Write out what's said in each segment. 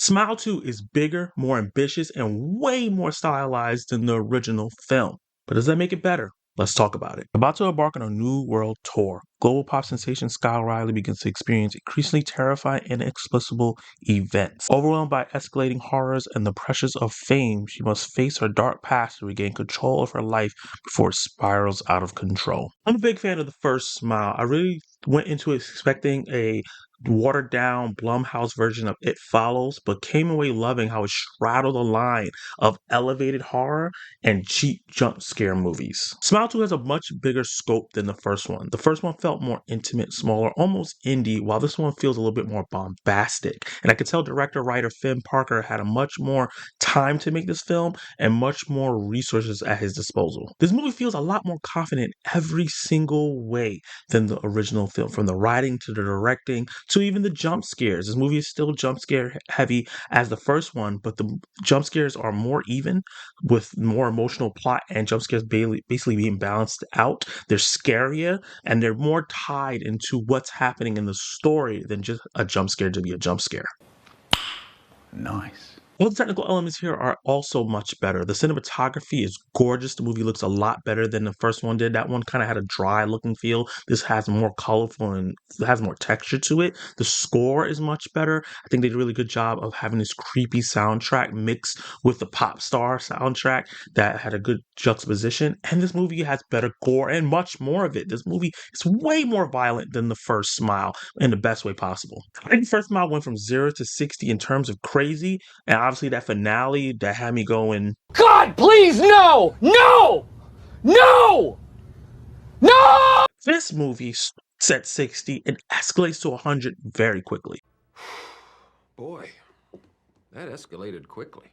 Smile 2 is bigger, more ambitious, and way more stylized than the original film. But does that make it better? Let's talk about it. About to embark on a new world tour, global pop sensation Skye Riley begins to experience increasingly terrifying and inexplicable events. Overwhelmed by escalating horrors and the pressures of fame, she must face her dark past to regain control of her life before it spirals out of control. I'm a big fan of the first Smile. I really went into it expecting a watered down Blumhouse version of It Follows, but came away loving how it straddled the line of elevated horror and cheap jump scare movies. Smile 2 has a much bigger scope than the first one. The first one felt more intimate, smaller, almost indie, while this one feels a little bit more bombastic. And I could tell director-writer Finn Parker had a much more time to make this film and much more resources at his disposal. This movie feels a lot more confident every single way than the original film, from the writing to the directing to even the jump scares. This movie is still jump scare heavy as the first one, but the jump scares are more even with more emotional plot and jump scares basically being balanced out. They're scarier and they're more tied into what's happening in the story than just a jump scare to be a jump scare. Nice. All the technical elements here are also much better. The cinematography is gorgeous. The movie looks a lot better than the first one did. That one kind of had a dry looking feel. This has more colorful and has more texture to it. The score is much better. I think they did a really good job of having this creepy soundtrack mixed with the pop star soundtrack that had a good juxtaposition. And this movie has better gore and much more of it. This movie is way more violent than the first Smile in the best way possible. I think the first Smile went from 0 to 60 in terms of crazy, and obviously that finale that had me going, God, please, no! No! No! No! This movie set 60 and escalates to 100 very quickly. Boy, that escalated quickly.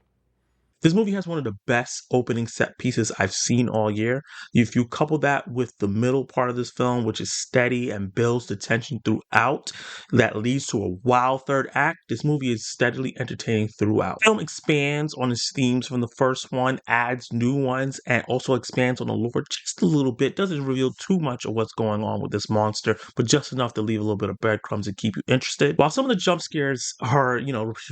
This movie has one of the best opening set pieces I've seen all year. If you couple that with the middle part of this film, which is steady and builds the tension throughout, that leads to a wild third act, this movie is steadily entertaining throughout. The film expands on its themes from the first one, adds new ones, and also expands on the lore just a little bit. Doesn't reveal too much of what's going on with this monster, but just enough to leave a little bit of breadcrumbs and keep you interested. While some of the jump scares are,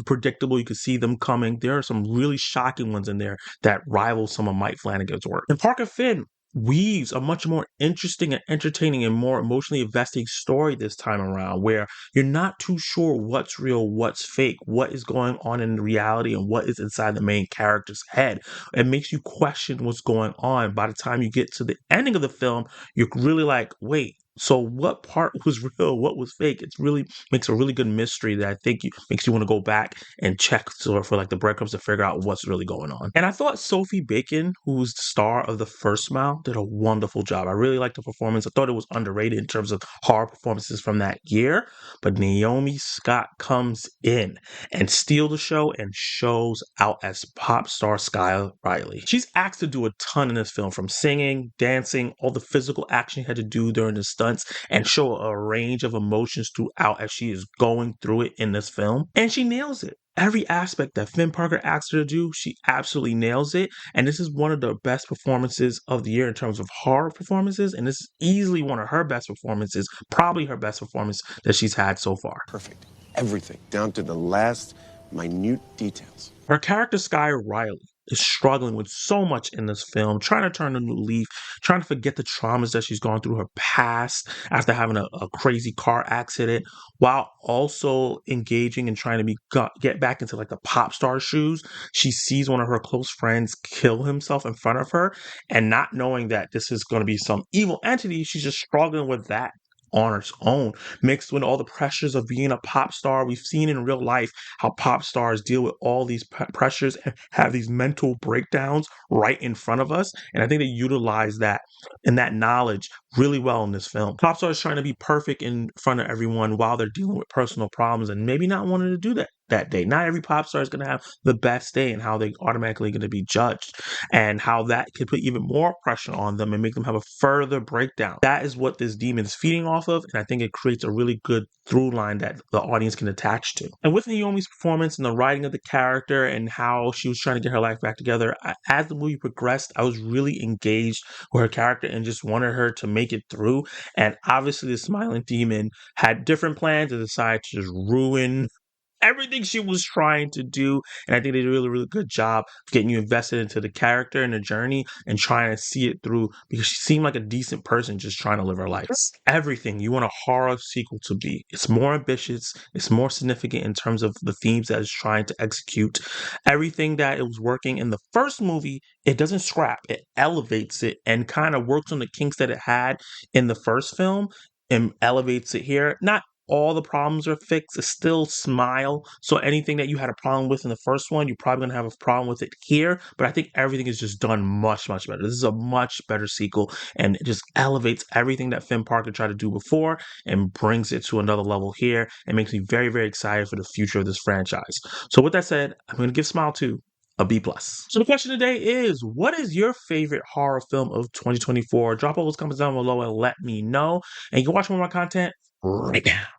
predictable, you can see them coming, there are some really shocking ones in there that rival some of Mike Flanagan's work. And Parker Finn weaves a much more interesting and entertaining and more emotionally investing story this time around, where you're not too sure what's real, what's fake, what is going on in reality, and what is inside the main character's head. It makes you question what's going on. By the time you get to the ending of the film, you're really like, wait, so what part was real? What was fake? It's really makes a really good mystery that I think makes you want to go back and check for like the breadcrumbs to figure out what's really going on. And I thought Sophie Bacon, who's the star of The First Smile, did a wonderful job. I really liked the performance. I thought it was underrated in terms of horror performances from that year. But Naomi Scott comes in and steals the show and shows out as pop star Skye Riley. She's asked to do a ton in this film, from singing, dancing, all the physical action she had to do during the stunts, and show a range of emotions throughout as she is going through it in this film. And she nails it. Every aspect that Finn Parker asked her to do, she absolutely nails it. And this is one of the best performances of the year in terms of horror performances. And this is easily one of her best performances, probably her best performance that she's had so far. Perfect. Everything, down to the last minute details. Her character, Skye Riley, is struggling with so much in this film, trying to turn a new leaf, trying to forget the traumas that she's gone through her past after having a crazy car accident, while also engaging and trying to get back into like the pop star shoes. She sees one of her close friends kill himself in front of her, and not knowing that this is going to be some evil entity, she's just struggling with that on its own, mixed with all the pressures of being a pop star. We've seen in real life how pop stars deal with all these pressures and have these mental breakdowns right in front of us. And I think they utilize that and that knowledge really well in this film. Pop stars trying to be perfect in front of everyone while they're dealing with personal problems and maybe not wanting to do that day. Not every pop star is going to have the best day, and how they automatically going to be judged, and how that could put even more pressure on them and make them have a further breakdown. That is what this demon is feeding off of, and I think it creates a really good through line that the audience can attach to. And with Naomi's performance and the writing of the character and how she was trying to get her life back together, as the movie progressed, I was really engaged with her character and just wanted her to make it through. And obviously the smiling demon had different plans and decided to just ruin everything she was trying to do. And I think they did a really, really good job of getting you invested into the character and the journey and trying to see it through because she seemed like a decent person just trying to live her life. It's everything you want a horror sequel to be. It's more ambitious, it's more significant in terms of the themes that it's trying to execute. Everything that it was working in the first movie, it doesn't scrap, it elevates it and kind of works on the kinks that it had in the first film and elevates it here. Not all the problems are fixed. It's still Smile. So anything that you had a problem with in the first one, you're probably going to have a problem with it here. But I think everything is just done much, much better. This is a much better sequel and it just elevates everything that Finn Parker tried to do before and brings it to another level here and makes me very, very excited for the future of this franchise. So with that said, I'm going to give Smile 2 a B+. So the question today is, what is your favorite horror film of 2024? Drop all those comments down below and let me know. And you can watch more of my content right now.